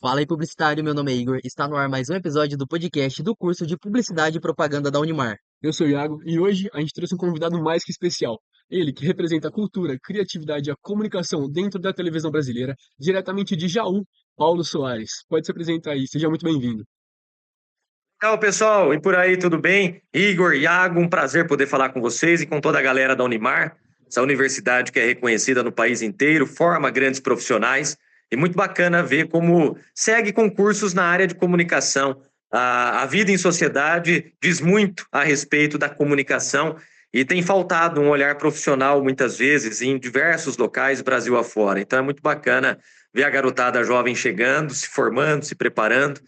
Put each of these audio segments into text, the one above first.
Fala aí, publicitário. Meu nome é Igor. Está no ar mais um episódio do podcast do curso de Publicidade e Propaganda da Unimar. Eu sou o Iago e hoje a gente trouxe um convidado mais que especial. Ele que representa a cultura, criatividade e a comunicação dentro da televisão brasileira, diretamente de Jaú, Paulo Soares. Pode se apresentar aí, seja muito bem-vindo. Então, pessoal, e por aí, tudo bem? Igor, Iago, um prazer poder falar com vocês e com toda a galera da Unimar, essa universidade que é reconhecida no país inteiro, forma grandes profissionais, e muito bacana ver como segue concursos na área de comunicação. A vida em sociedade diz muito a respeito da comunicação e tem faltado um olhar profissional, muitas vezes, em diversos locais, Brasil afora. Então, é muito bacana ver a garotada jovem chegando, se formando, se preparando.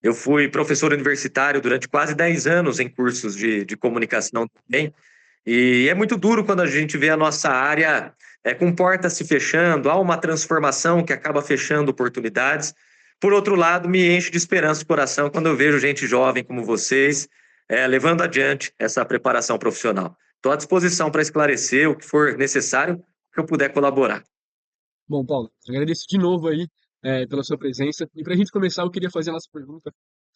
Eu fui professor universitário durante quase 10 anos em cursos de comunicação também. E é muito duro quando a gente vê a nossa área com portas se fechando, há uma transformação que acaba fechando oportunidades. Por outro lado, me enche de esperança o coração quando eu vejo gente jovem como vocês levando adiante essa preparação profissional. Estou à disposição para esclarecer o que for necessário que eu puder colaborar. Bom, Paulo, agradeço de novo aí pela sua presença. E para a gente começar, eu queria fazer a nossa pergunta,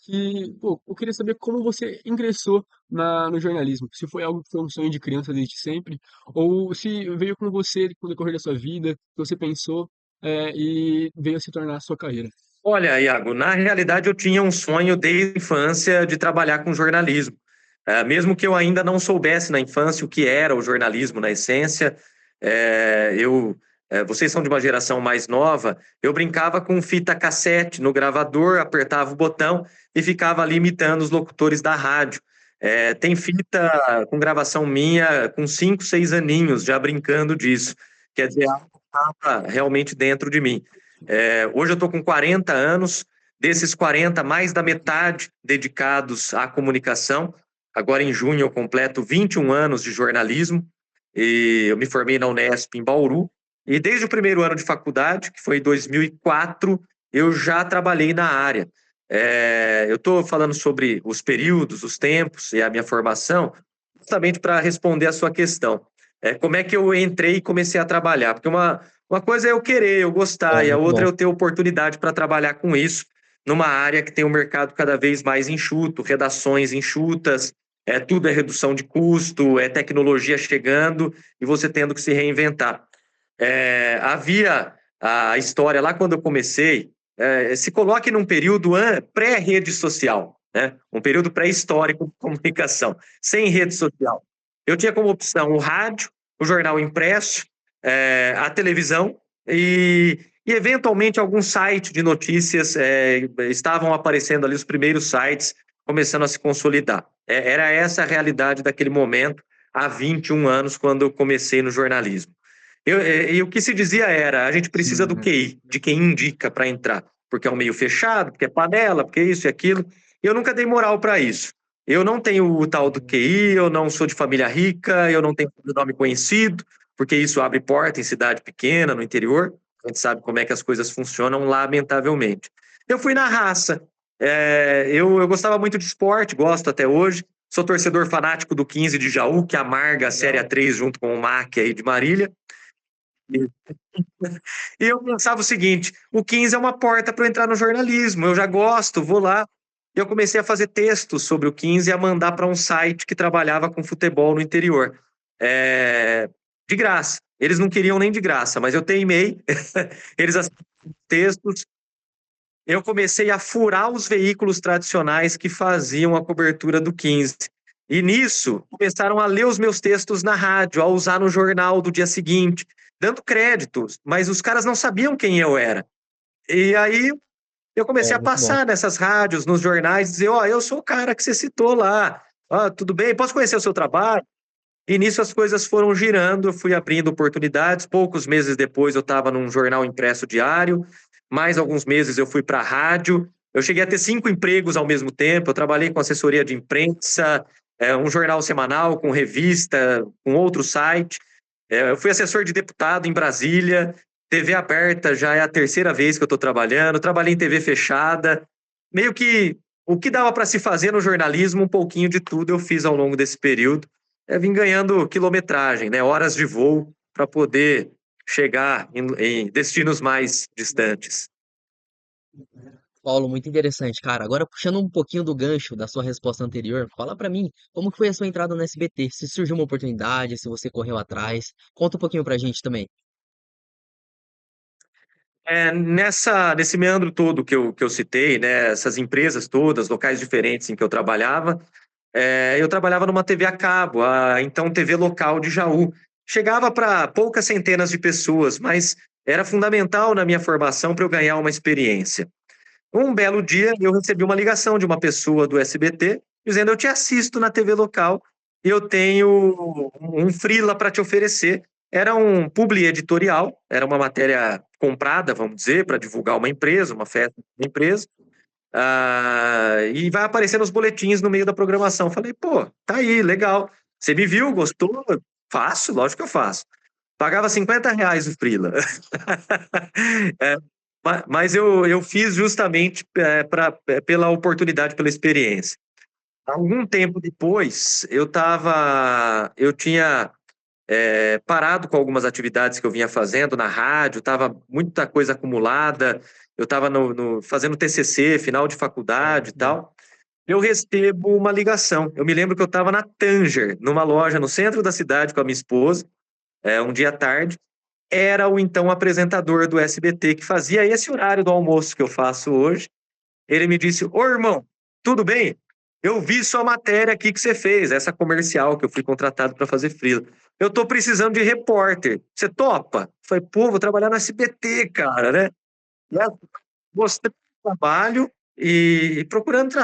eu queria saber como você ingressou no jornalismo. Se foi algo que foi um sonho de criança desde sempre, ou se veio com você no decorrer da sua vida, que você pensou e veio a se tornar a sua carreira. Olha, Iago, na realidade eu tinha um sonho desde a infância de trabalhar com jornalismo. Mesmo que eu ainda não soubesse na infância o que era o jornalismo na essência, vocês são de uma geração mais nova, eu brincava com fita cassete no gravador, apertava o botão e ficava ali imitando os locutores da rádio. Tem fita com gravação minha com 5, 6 aninhos, já brincando disso. Quer dizer, algo estava realmente dentro de mim. Hoje eu estou com 40 anos, desses 40, mais da metade dedicados à comunicação. Agora, em junho, eu completo 21 anos de jornalismo e eu me formei na Unesp em Bauru. E desde o primeiro ano de faculdade, que foi em 2004, eu já trabalhei na área. Eu estou falando sobre os períodos, os tempos e a minha formação, justamente para responder a sua questão. Como é que eu entrei e comecei a trabalhar? Porque uma coisa é eu querer, eu gostar, e a Muito outra é bom. eu ter oportunidade para trabalhar com isso, numa área que tem um mercado cada vez mais enxuto, redações enxutas, tudo é redução de custo, é tecnologia chegando e você tendo que se reinventar. Havia a história lá quando eu comecei, se coloque num período pré-rede social, né? Um período pré-histórico de comunicação, sem rede social. Eu tinha como opção o rádio, o jornal impresso, a televisão e eventualmente algum site de notícias estavam aparecendo ali os primeiros sites começando a se consolidar. Era essa a realidade daquele momento, há 21 anos, quando eu comecei no jornalismo. E o que se dizia era, a gente precisa do Sim. QI, de quem indica para entrar, porque é um meio fechado, porque é panela, porque isso e aquilo. E eu nunca dei moral para isso. Eu não tenho o tal do QI, eu não sou de família rica, eu não tenho nome conhecido, porque isso abre porta em cidade pequena, no interior. A gente sabe como é que as coisas funcionam, lamentavelmente. Eu fui na raça. Eu gostava muito de esporte, gosto até hoje. Sou torcedor fanático do 15 de Jaú, que amarga a Série Legal. A3 junto com o MAC aí de Marília. E eu pensava o seguinte: o 15 é uma porta para eu entrar no jornalismo, eu já gosto, vou lá. E eu comecei a fazer textos sobre o 15 e a mandar para um site que trabalhava com futebol no interior. É, de graça. Eles não queriam nem de graça, mas eu teimei. Eles aceitaram textos. Eu comecei a furar os veículos tradicionais que faziam a cobertura do 15. E nisso, começaram a ler os meus textos na rádio, a usar no jornal do dia seguinte, dando créditos, mas os caras não sabiam quem eu era. E aí eu comecei a Muito bom. passar nessas rádios, nos jornais, dizer, eu sou o cara que você citou lá. Tudo bem? Posso conhecer o seu trabalho? E nisso as coisas foram girando, eu fui abrindo oportunidades. Poucos meses depois eu estava num jornal impresso diário, mais alguns meses eu fui para a rádio. Eu cheguei a ter 5 empregos ao mesmo tempo. Eu trabalhei com assessoria de imprensa, um jornal semanal, com revista, com outro site. Eu fui assessor de deputado em Brasília, TV aberta já é a terceira vez que eu estou trabalhando. Trabalhei em TV fechada. Meio que o que dava para se fazer no jornalismo, um pouquinho de tudo eu fiz ao longo desse período. vim ganhando quilometragem, né? Horas de voo para poder chegar em destinos mais distantes. Paulo, muito interessante, cara. Agora, puxando um pouquinho do gancho da sua resposta anterior, fala pra mim, como que foi a sua entrada no SBT? Se surgiu uma oportunidade, se você correu atrás, conta um pouquinho pra gente também. Nesse meandro todo que eu citei, né? Essas empresas todas, locais diferentes em que eu trabalhava numa TV a cabo, a então TV local de Jaú. Chegava para poucas centenas de pessoas, mas era fundamental na minha formação para eu ganhar uma experiência. Um belo dia, eu recebi uma ligação de uma pessoa do SBT dizendo: eu te assisto na TV local e eu tenho um freela para te oferecer. Era um publi editorial, era uma matéria comprada, vamos dizer, para divulgar uma empresa, uma festa de uma empresa. E vai aparecer nos boletins no meio da programação. Falei, pô, tá aí, legal. Você me viu, gostou? Faço, lógico que eu faço. Pagava R$ 50 o freela. É, mas eu fiz justamente pela oportunidade, pela experiência. Algum tempo depois, eu tinha parado com algumas atividades que eu vinha fazendo na rádio, estava muita coisa acumulada, eu estava fazendo TCC, final de faculdade e tal. Eu recebo uma ligação. Eu me lembro que eu estava na Tanger, numa loja no centro da cidade com a minha esposa, um dia à tarde. Era o então apresentador do SBT, que fazia esse horário do almoço que eu faço hoje. Ele me disse: ô irmão, tudo bem? Eu vi sua matéria aqui que você fez, essa comercial que eu fui contratado para fazer freela. Eu tô precisando de repórter. Você topa? Falei, pô, vou trabalhar no SBT, cara, né? E aí, mostrei o trabalho e procurando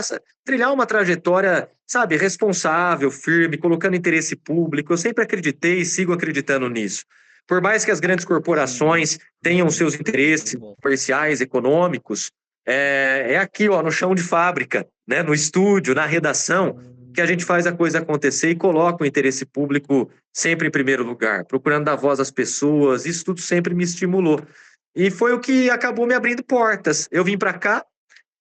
trilhar uma trajetória, sabe, responsável, firme, colocando interesse público. Eu sempre acreditei e sigo acreditando nisso. Por mais que as grandes corporações tenham seus interesses Muito bom. comerciais, econômicos, é aqui, ó, no chão de fábrica, né, no estúdio, na redação, que a gente faz a coisa acontecer e coloca o interesse público sempre em primeiro lugar, procurando dar voz às pessoas. Isso tudo sempre me estimulou. E foi o que acabou me abrindo portas. Eu vim para cá,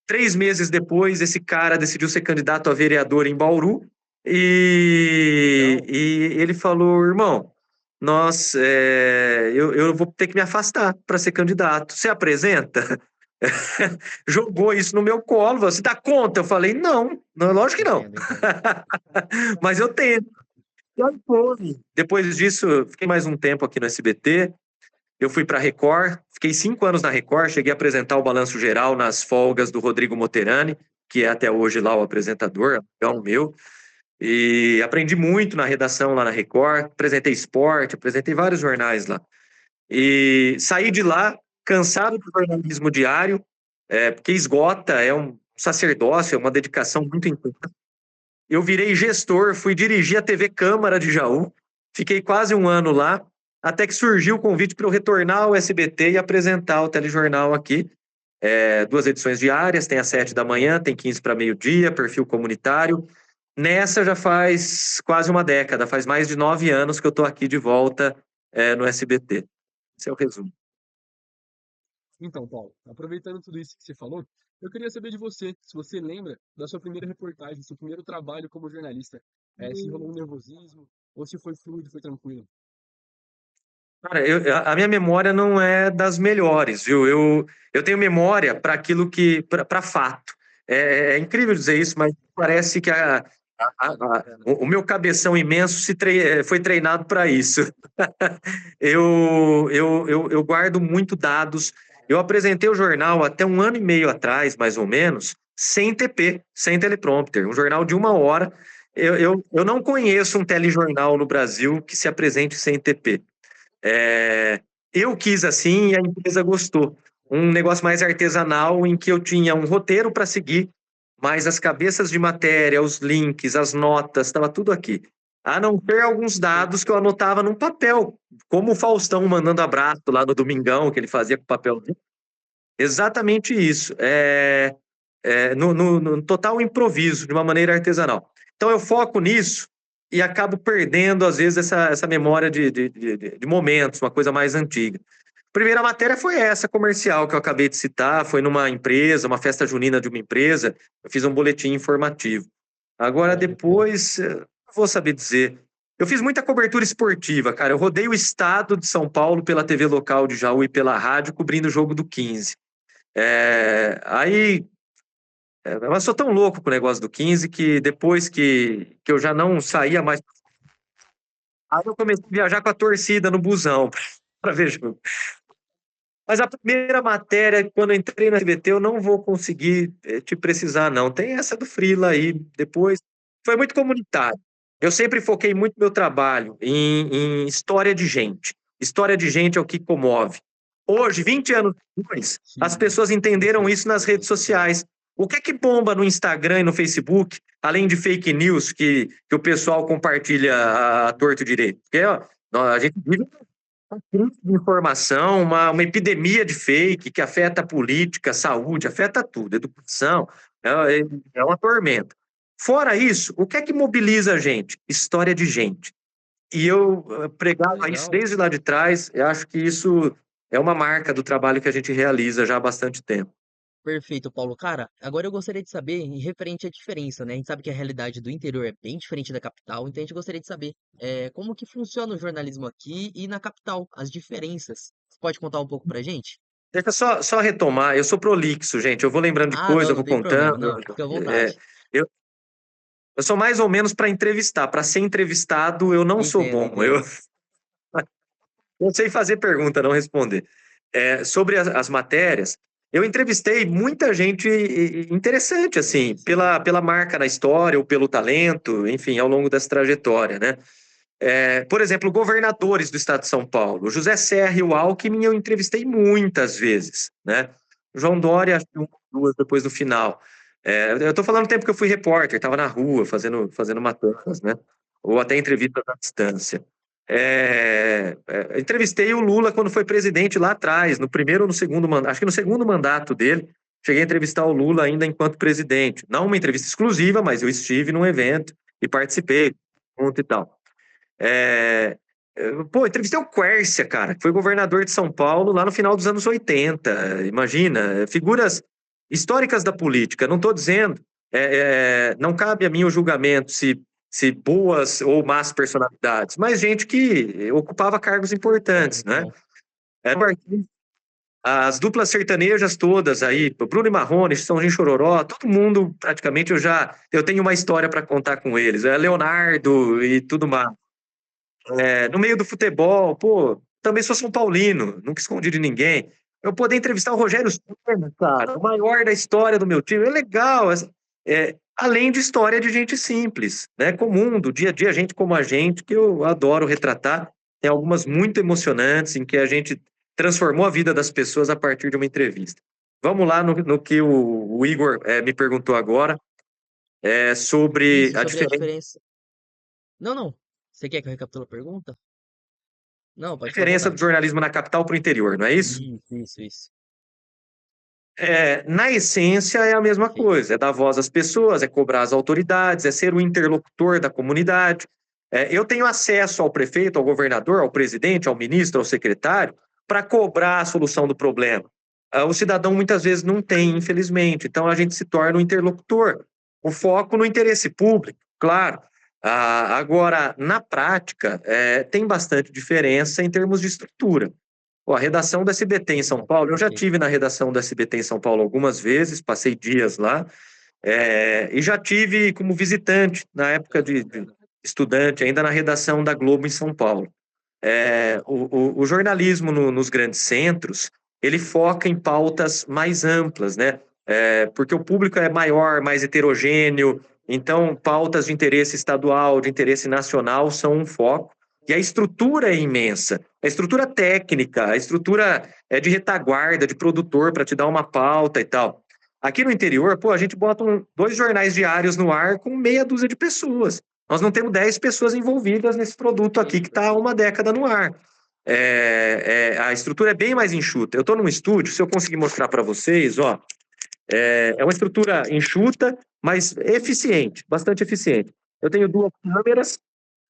3 meses depois, esse cara decidiu ser candidato a vereador em Bauru, e, Legal. e ele falou: irmão, eu vou ter que me afastar para ser candidato. Você apresenta? Jogou isso no meu colo. Você dá conta? Eu falei: não, não, lógico que não. Entendo, entendo. Mas eu tento. E aí foi. Depois disso, eu fiquei mais um tempo aqui no SBT. Eu fui para a Record, fiquei 5 anos na Record, cheguei a apresentar o Balanço Geral nas folgas do Rodrigo Moterani, que é até hoje lá o apresentador, é o meu. E aprendi muito na redação lá na Record, apresentei esporte, apresentei vários jornais lá. E saí de lá cansado do jornalismo diário, porque esgota, é um sacerdócio, é uma dedicação muito intensa. Eu virei gestor, fui dirigir a TV Câmara de Jaú, fiquei quase um ano lá, até que surgiu o convite para eu retornar ao SBT e apresentar o telejornal aqui. 2 edições diárias, tem às 7 da manhã, tem 15 para meio-dia, perfil comunitário. Nessa já faz quase uma década, faz mais de 9 anos que eu estou aqui de volta, no SBT. Esse é o resumo. Então, Paulo, aproveitando tudo isso que você falou, eu queria saber de você, se você lembra da sua primeira reportagem, seu primeiro trabalho como jornalista. Se rolou um nervosismo, ou se foi fluido, foi tranquilo. Cara, a minha memória não é das melhores, viu? Eu tenho memória para aquilo para fato. É incrível dizer isso, mas parece que o meu cabeção imenso foi treinado para isso. Eu guardo muito dados. Eu apresentei o jornal até um ano e meio atrás, mais ou menos, sem TP, sem teleprompter, um jornal de 1 hora. Eu não conheço um telejornal no Brasil que se apresente sem TP. É, eu quis assim e a empresa gostou. Um negócio mais artesanal em que eu tinha um roteiro para seguir, mas as cabeças de matéria, os links, as notas, estava tudo aqui. A não ser alguns dados que eu anotava num papel, como o Faustão mandando abraço lá no Domingão, que ele fazia com papel. Exatamente isso. No total improviso, de uma maneira artesanal. Então eu foco nisso e acabo perdendo, às vezes, essa memória de momentos, uma coisa mais antiga. Primeira matéria foi essa, comercial, que eu acabei de citar, foi numa empresa, uma festa junina de uma empresa, eu fiz um boletim informativo. Agora, Bom, muito bom. depois, não vou saber dizer. Eu fiz muita cobertura esportiva, cara. Eu rodei o estado de São Paulo pela TV local de Jaú e pela rádio, cobrindo o jogo do 15. Aí, eu sou tão louco com o negócio do 15 que depois que eu já não saía mais. Aí eu comecei a viajar com a torcida no busão para ver jogo. Mas a primeira matéria, quando eu entrei na SBT, eu não vou conseguir te precisar, não. Tem essa do Freela aí, depois. Foi muito comunitário. Eu sempre foquei muito meu trabalho em história de gente. História de gente é o que comove. Hoje, 20 anos depois, as Sim, pessoas entenderam perfeito, isso nas redes perfeito. sociais. O que é que bomba no Instagram e no Facebook, além de fake news que o pessoal compartilha a torto e direito? Porque ó, a gente vive uma crise de informação, uma epidemia de fake que afeta a política, a saúde, afeta tudo, educação, é uma tormenta. Fora isso, o que é que mobiliza a gente? História de gente. E eu pregava isso Legal. desde lá de trás, eu acho que isso é uma marca do trabalho que a gente realiza já há bastante tempo. Perfeito, Paulo. Cara, agora eu gostaria de saber, em referente à diferença, né? A gente sabe que a realidade do interior é bem diferente da capital, então a gente gostaria de saber como que funciona o jornalismo aqui e na capital, as diferenças. Você pode contar um pouco pra gente? Deixa eu só retomar, eu sou prolixo, gente, eu vou lembrando de Ah, coisa, não, eu não vou tem problema, contando. não. Fica à é, vontade. eu, eu sou mais ou menos para entrevistar, para ser entrevistado eu não sou Entendo, bom, eu, entendo. eu sei fazer pergunta, não responder. Sobre as matérias, eu entrevistei muita gente interessante, assim, pela marca na história ou pelo talento, enfim, ao longo dessa trajetória, né? Por exemplo, governadores do estado de São Paulo. O José Serra e o Alckmin eu entrevistei muitas vezes, né? O João Dória, acho que uma, duas depois do final. Eu estou falando do tempo que eu fui repórter, estava na rua fazendo matérias, né? Ou até entrevistas à distância. Entrevistei o Lula quando foi presidente lá atrás, no primeiro ou no segundo mandato, acho que no segundo mandato dele, cheguei a entrevistar o Lula ainda enquanto presidente. Não uma entrevista exclusiva, mas eu estive num evento e participei, junto e tal. É, Entrevistei o Quércia, cara, que foi governador de São Paulo lá no final dos anos 80. Imagina, figuras históricas da política. Não estou dizendo, não cabe a mim o julgamento se boas ou más personalidades, mas gente que ocupava cargos Bom, importantes, muito né? bom. As duplas sertanejas todas aí, Bruno e Marrone, Chitãozinho e Chororó, todo mundo praticamente eu tenho uma história para contar com eles. Leonardo e tudo mais. No meio do futebol, pô, também sou São Paulino, nunca escondi de ninguém. Eu poder entrevistar o Rogério Ceni, cara, o maior da história do meu time, é legal. Além de história de gente simples, né, comum, do dia a dia, gente como a gente, que eu adoro retratar. Tem algumas muito emocionantes em que a gente transformou a vida das pessoas a partir de uma entrevista. Vamos lá no que o Igor me perguntou agora, sobre Isso, a sobre a diferença, diferença. Não, não. Você quer que eu recapitule a pergunta? Não, pode ficar à diferença do vontade. jornalismo na capital para o interior, não é isso? Isso. Na essência, é a mesma Perfeito. coisa: é dar voz às pessoas, é cobrar as autoridades, é ser o interlocutor da comunidade. Eu tenho acesso ao prefeito, ao governador, ao presidente, ao ministro, ao secretário, para cobrar a solução do problema. O cidadão muitas vezes não tem, infelizmente, então a gente se torna um interlocutor. O foco no interesse público, claro. Agora, na prática, tem bastante diferença em termos de estrutura. Pô, a redação da SBT em São Paulo, eu já Perfeito. tive na redação da SBT em São Paulo algumas vezes, passei dias lá, e já tive como visitante na época de estudante, ainda na redação da Globo em São Paulo. O jornalismo nos grandes centros, ele foca em pautas mais amplas, né? Porque o público é maior, mais heterogêneo, então pautas de interesse estadual, de interesse nacional são um foco. E a estrutura é imensa. A estrutura técnica, a estrutura de retaguarda, de produtor para te dar uma pauta e tal. Aqui no interior, pô, a gente bota dois jornais diários no ar com meia dúzia de pessoas. Nós não temos 10 pessoas envolvidas nesse produto aqui Perfeito, que está há perfeito. uma década no ar. A estrutura é bem mais enxuta. Eu estou num estúdio, se eu conseguir mostrar para vocês, ó, uma estrutura enxuta, mas eficiente, bastante eficiente. Eu tenho duas câmeras,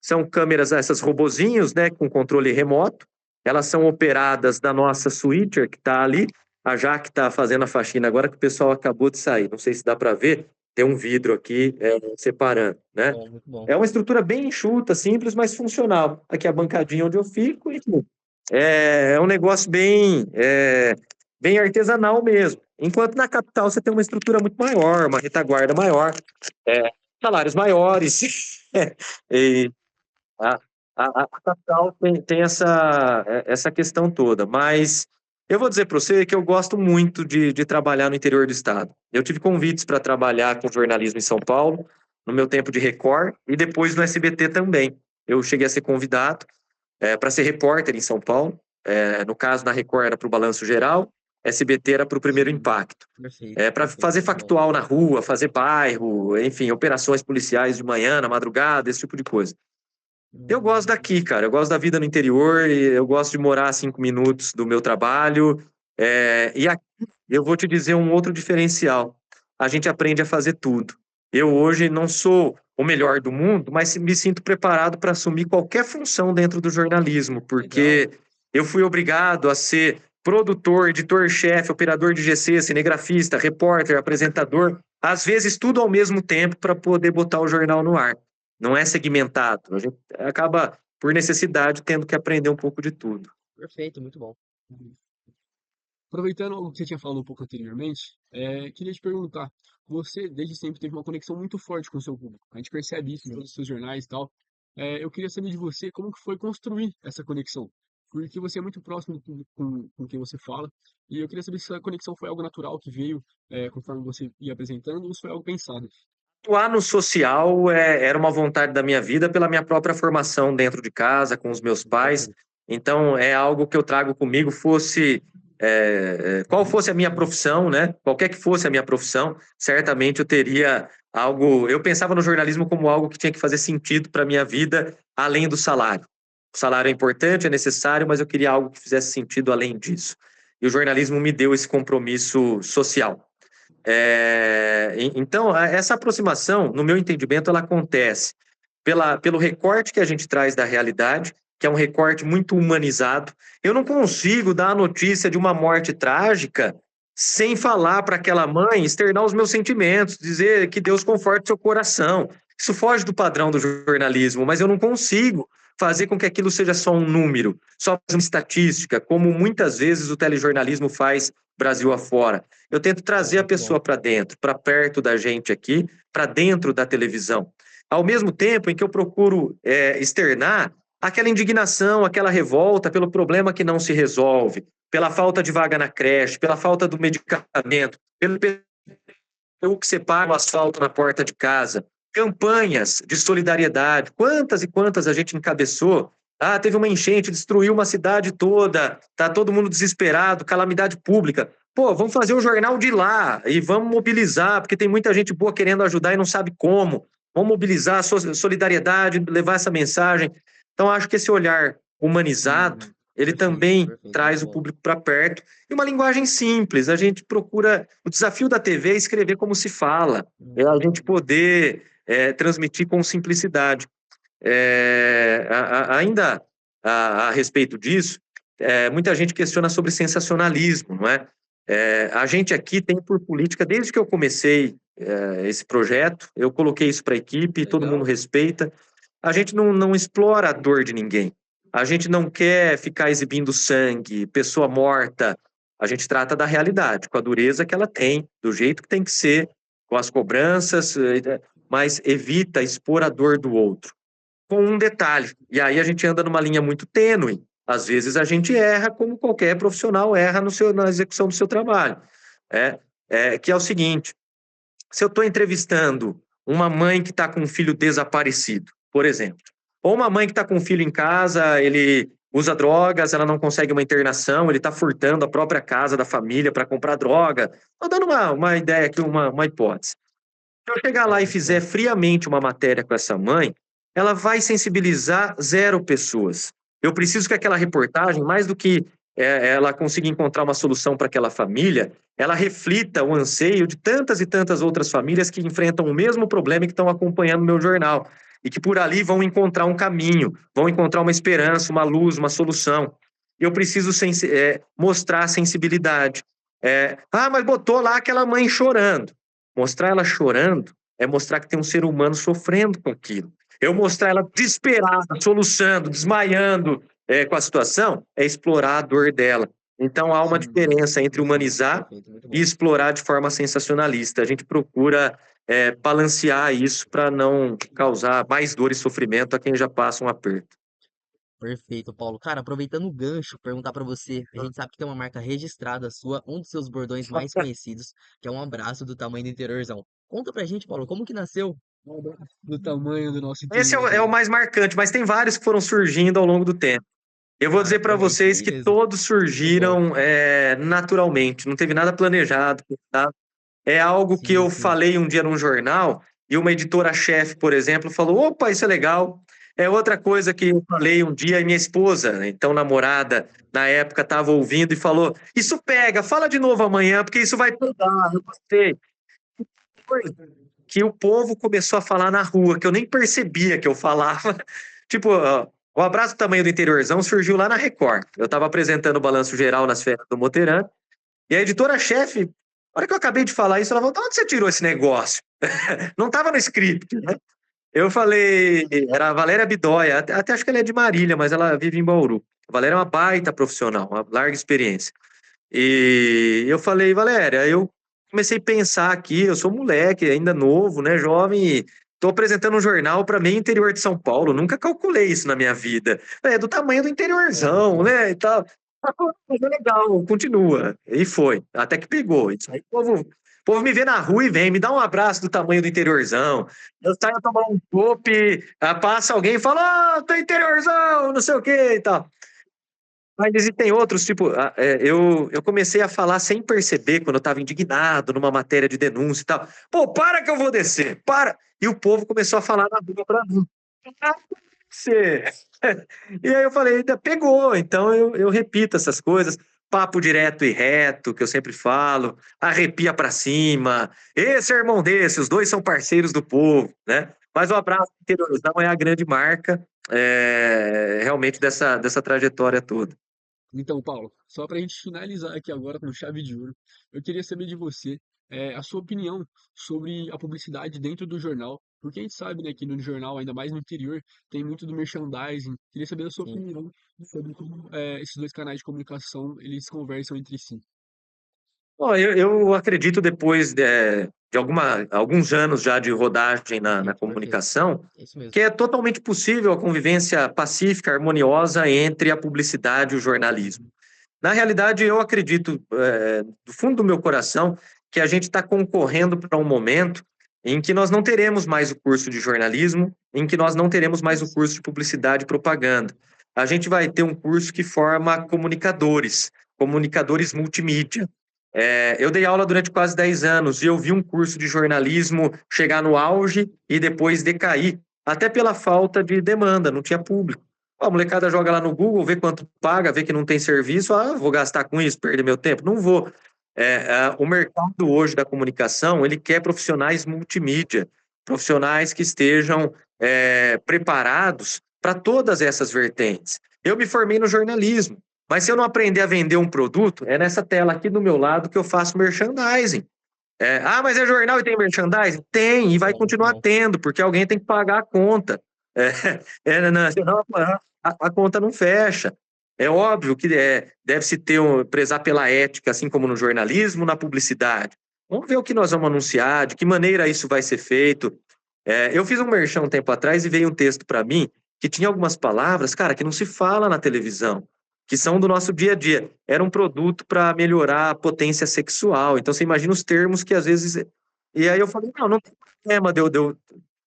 são câmeras, essas robozinhos, né, com controle remoto. Elas são operadas da nossa switcher, que está ali. A Jaque está fazendo a faxina agora, que o pessoal acabou de sair. Não sei se dá para ver. Tem um vidro aqui separando, né? Bom, muito bom. É uma estrutura bem enxuta, simples, mas funcional. Aqui é a bancadinha onde eu fico e é um negócio bem artesanal mesmo. Enquanto na capital você tem uma estrutura muito maior, uma retaguarda maior, é, salários maiores. E a, a capital tem essa questão toda. Mas eu vou dizer para você que eu gosto muito de trabalhar no interior do estado. Eu tive convites para trabalhar com jornalismo em São Paulo, no meu tempo de Record, e depois no SBT também. Eu cheguei a ser convidado para ser repórter em São Paulo. No caso, na Record era para o Balanço Geral, SBT era para o Primeiro Sim, Impacto. Para perfeito, fazer muito bom. factual na rua, fazer bairro, enfim, operações policiais de manhã, na madrugada, esse tipo de coisa. Eu gosto Hum, daqui, cara. Eu gosto da vida no interior e eu gosto de morar a 5 minutos do meu trabalho. E aqui eu vou te dizer um outro diferencial. A gente aprende a fazer tudo. Eu hoje não sou o melhor do mundo, mas me sinto preparado para assumir qualquer função dentro do jornalismo, legal. porque eu fui obrigado a ser produtor, editor-chefe, operador de GC, cinegrafista, repórter, apresentador, às vezes tudo ao mesmo tempo para poder botar o jornal no ar. Não é segmentado. A gente acaba, por necessidade, tendo que aprender um pouco de tudo. Perfeito, muito bom. Aproveitando o que você tinha falado um pouco anteriormente, queria te perguntar, você desde sempre teve uma conexão muito forte com o seu público. A gente percebe isso em todos os seus jornais e tal. Eu queria saber de você como que foi construir essa conexão, porque você é muito próximo do público com quem você fala, e eu queria saber se essa conexão foi algo natural que veio conforme você ia apresentando, ou se foi algo pensado. Atuar no social era uma vontade da minha vida pela minha própria formação dentro de casa, com os meus pais. Perfeito. Então, é algo que eu trago comigo, qual fosse a minha profissão, né? Qualquer que fosse a minha profissão, certamente eu teria algo. Eu pensava no jornalismo como algo que tinha que fazer sentido para a minha vida, além do salário. O salário é importante, é necessário, mas eu queria algo que fizesse sentido além disso. E o jornalismo me deu esse compromisso social. Então, essa aproximação, no meu entendimento, ela acontece pelo recorte que a gente traz da realidade, que é um recorte muito humanizado. Eu não consigo dar a notícia de uma morte trágica sem falar para aquela mãe, externar os meus sentimentos, dizer que Deus conforte seu coração. Isso foge do padrão do jornalismo, mas eu não consigo fazer com que aquilo seja só um número, só uma estatística, como muitas vezes o telejornalismo faz Brasil afora. Eu tento Bom, trazer a muito bom. pessoa para dentro, para perto da gente aqui, para dentro da televisão. Ao mesmo tempo em que eu procuro externar aquela indignação, aquela revolta pelo problema que não se resolve, pela falta de vaga na creche, pela falta do medicamento, pelo que você paga o asfalto na porta de casa, campanhas de solidariedade, quantas e quantas a gente encabeçou. Ah, teve uma enchente, destruiu uma cidade toda, tá todo mundo desesperado, calamidade pública. Pô, vamos fazer o jornal de lá e vamos mobilizar, porque tem muita gente boa querendo ajudar e não sabe como. Vamos mobilizar a solidariedade, levar essa mensagem. Então, acho que esse olhar humanizado, ele Perfeito, também perfeito, muito traz o bom. público para perto. E uma linguagem simples. A gente procura. O desafio da TV é escrever como se fala, é a gente Hum, poder transmitir com simplicidade. Ainda a respeito disso, muita gente questiona sobre sensacionalismo, não é? A gente aqui tem por política, desde que eu comecei esse projeto, eu coloquei isso para a equipe, todo mundo legal. respeita. A gente não explora a dor de ninguém. A gente não quer ficar exibindo sangue, pessoa morta. A gente trata da realidade, com a dureza que ela tem, do jeito que tem que ser, com as cobranças, mas evita expor a dor do outro com um detalhe. E aí a gente anda numa linha muito tênue. Às vezes a gente erra, como qualquer profissional erra na execução do seu trabalho. Que é o seguinte: se eu estou entrevistando uma mãe que está com um filho desaparecido, por exemplo, ou uma mãe que está com um filho em casa, ele usa drogas, ela não consegue uma internação, ele está furtando a própria casa da família para comprar droga. Estou dando uma ideia aqui, uma hipótese. Se eu chegar Bom, lá e muito fizer bom. friamente uma matéria com essa mãe, ela vai sensibilizar zero pessoas. Eu preciso que aquela reportagem, mais do que ela consiga encontrar uma solução para aquela família, ela reflita o anseio de tantas e tantas outras famílias que enfrentam o mesmo problema e que estão acompanhando o meu jornal. E que por ali vão encontrar um caminho, vão encontrar uma esperança, uma luz, uma solução. Eu preciso mostrar sensibilidade. Mas botou lá aquela mãe chorando. Mostrar ela chorando é mostrar que tem um ser humano sofrendo com aquilo. Eu mostrar ela desesperada, soluçando, desmaiando com a situação, é explorar a dor dela. Então há uma Sim, diferença entre perfeito, humanizar perfeito, muito e bom. explorar de forma sensacionalista. A gente procura balancear isso para não causar mais dor e sofrimento a quem já passa um aperto. Perfeito, Paulo. Cara, aproveitando o gancho, perguntar pra você, a gente sabe que tem uma marca registrada sua, um dos seus bordões mais conhecidos, que é um abraço do tamanho do interiorzão. Conta pra gente, Paulo, como que nasceu? Do tamanho do nosso Esse é o interiorzão. mais marcante, mas tem vários que foram surgindo ao longo do tempo. Eu vou Cara, dizer para aproveite, vocês que beleza. todos Muito bom. surgiram naturalmente, não teve nada planejado, tá? É algo que Sim, eu sim. falei um dia num jornal e uma editora-chefe, por exemplo, falou: opa, isso é legal. É outra coisa que eu falei um dia e minha esposa, então namorada, na época, estava ouvindo e falou: isso pega, fala de novo amanhã, porque isso vai pegar. Eu gostei. Que o povo começou a falar na rua, que eu nem percebia que eu falava. Tipo, ó, o Abraço do Tamanho do Interiorzão surgiu lá na Record. Eu estava apresentando o Balanço Geral nas férias do Moteran, e a editora-chefe, na hora que eu acabei de falar isso, ela falou: de onde você tirou esse negócio? Não estava no script, né? Eu falei, era a Valéria Bidóia, até acho que ela é de Marília, mas ela vive em Bauru. A Valéria é uma baita profissional, uma larga experiência. E eu falei: Valéria, eu comecei a pensar aqui, eu sou moleque, ainda novo, né, jovem, estou apresentando um jornal para meio interior de São Paulo, nunca calculei isso na minha vida. É do tamanho do Sim, interiorzão, sim. né, e tal. Ah, pô, mas é legal, continua. E foi, até que pegou. Isso aí, o povo me vê na rua e vem, me dá um abraço do tamanho do interiorzão. Eu saio a tomar um chopp, passa alguém e fala: tô interiorzão, não sei o que e tal. Mas existem outros, tipo, eu comecei a falar sem perceber, quando eu estava indignado numa matéria de denúncia e tal. Pô, para que eu vou descer, para! E o povo começou a falar na rua pra mim. "Ah, você. E aí eu falei: "Ainda pegou", então eu repito essas coisas, papo direto e reto, que eu sempre falo, arrepia pra cima, esse é irmão desse, os dois são parceiros do povo, né? Mas o Abraço Interiorzão é a grande marca, realmente dessa trajetória toda. Então, Paulo, só para a gente finalizar aqui agora com chave de ouro, eu queria saber de você a sua opinião sobre a publicidade dentro do jornal, porque a gente sabe, né, que no jornal, ainda mais no interior, tem muito do merchandising. Queria saber a sua Sim. opinião sobre como esses dois canais de comunicação eles conversam entre si. Bom, eu acredito, depois de alguns anos já de rodagem na Perfeito, perfeito. comunicação, É isso mesmo. que é totalmente possível a convivência pacífica, harmoniosa entre a publicidade e o jornalismo. Na realidade, eu acredito, do fundo do meu coração, que a gente está concorrendo para um momento em que nós não teremos mais o curso de jornalismo, em que nós não teremos mais o curso de publicidade e propaganda. A gente vai ter um curso que forma comunicadores, comunicadores multimídia. Eu dei aula durante quase 10 anos e eu vi um curso de jornalismo chegar no auge e depois decair, até pela falta de demanda, não tinha público. A molecada joga lá no Google, vê quanto paga, vê que não tem serviço, vou gastar com isso, perder meu tempo? Não vou. O mercado hoje da comunicação, ele quer profissionais multimídia, profissionais que estejam preparados para todas essas vertentes. Eu me formei no jornalismo, mas se eu não aprender a vender um produto, é nessa tela aqui do meu lado que eu faço merchandising. Mas é jornal e tem merchandising? Tem, e vai Bom, muito continuar bom. tendo, porque alguém tem que pagar a conta. É, senão a conta não fecha. É óbvio que deve-se prezar pela ética, assim como no jornalismo, na publicidade. Vamos ver o que nós vamos anunciar, de que maneira isso vai ser feito. Eu fiz um merchan um tempo atrás e veio um texto para mim que tinha algumas palavras, cara, que não se fala na televisão, que são do nosso dia a dia. Era um produto para melhorar a potência sexual. Então você imagina os termos que às vezes. E aí eu falei: não tem problema, o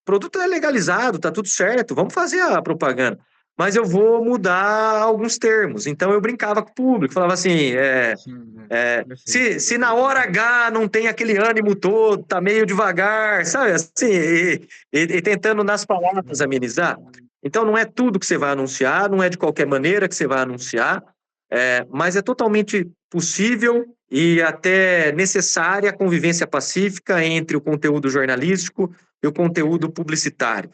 produto é legalizado, tá tudo certo, vamos fazer a propaganda. Mas eu vou mudar alguns termos. Então eu brincava com o público, falava assim: Sim, né? Perfeito, se na perfeito, hora muito bom. H não tem aquele ânimo todo, tá meio devagar, sabe? Assim, e tentando nas palavras amenizar. Então não é tudo que você vai anunciar, não é de qualquer maneira que você vai anunciar, mas é totalmente possível e até necessária a convivência pacífica entre o conteúdo jornalístico e o conteúdo publicitário.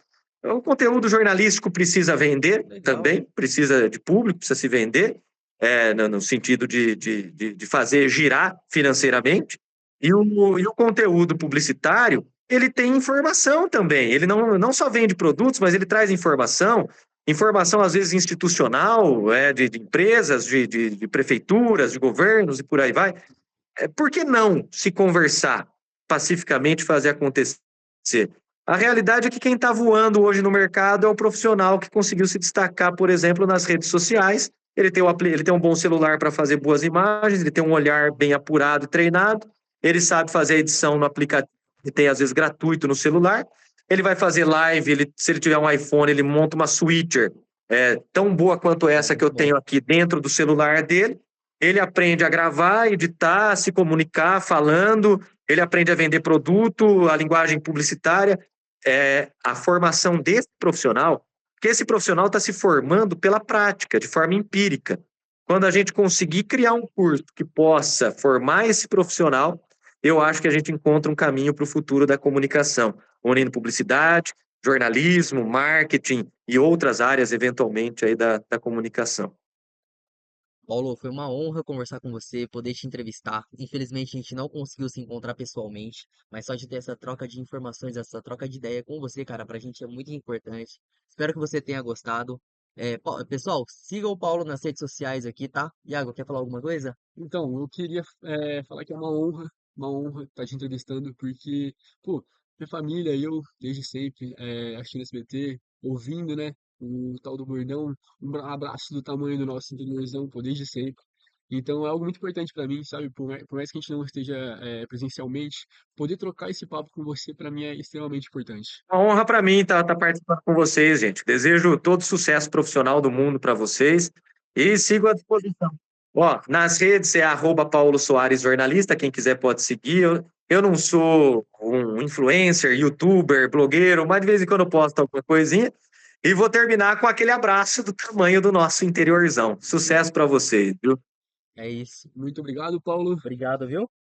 O conteúdo jornalístico precisa vender Legal. também, precisa de público, precisa se vender, no sentido de fazer girar financeiramente. E o conteúdo publicitário, ele tem informação também. Ele não só vende produtos, mas ele traz informação, informação às vezes institucional, de empresas, de prefeituras, de governos e por aí vai. Por que não se conversar pacificamente e fazer acontecer? A realidade é que quem está voando hoje no mercado é o profissional que conseguiu se destacar, por exemplo, nas redes sociais. Ele tem um bom celular para fazer boas imagens, ele tem um olhar bem apurado e treinado, ele sabe fazer a edição no aplicativo que tem, às vezes, gratuito no celular. Ele vai fazer live, se ele tiver um iPhone, ele monta uma switcher tão boa quanto essa que eu Muito bom. tenho aqui dentro do celular dele. Ele aprende a gravar, editar, se comunicar, falando, ele aprende a vender produto, a linguagem publicitária, a formação desse profissional, porque esse profissional está se formando pela prática, de forma empírica. Quando a gente conseguir criar um curso que possa formar esse profissional, eu acho que a gente encontra um caminho para o futuro da comunicação, unindo publicidade, jornalismo, marketing e outras áreas, eventualmente, aí da comunicação. Paulo, foi uma honra conversar com você, poder te entrevistar. Infelizmente, a gente não conseguiu se encontrar pessoalmente, mas só de ter essa troca de informações, essa troca de ideia com você, cara, pra gente é muito importante. Espero que você tenha gostado. Pessoal, siga o Paulo nas redes sociais aqui, tá? Iago, quer falar alguma coisa? Então, eu queria falar que é uma honra estar te entrevistando, porque, pô, minha família e eu, desde sempre, assistindo SBT, ouvindo, né, o tal do bordão, abraço do tamanho do nosso interiorzão, pô, desde sempre. Então, é algo muito importante para mim, sabe? Por mais que a gente não esteja presencialmente, poder trocar esse papo com você, para mim, é extremamente importante. Uma honra para mim estar participando com vocês, gente. Desejo todo sucesso profissional do mundo para vocês e sigo à disposição. Ó, nas redes é @Paulo Soares Jornalista, quem quiser pode seguir. Eu não sou um influencer, youtuber, blogueiro, mas de vez em quando eu posto alguma coisinha. E vou terminar com aquele abraço do tamanho do nosso interiorzão. Sucesso para vocês, viu? É isso. Muito obrigado, Paulo. Obrigado, viu?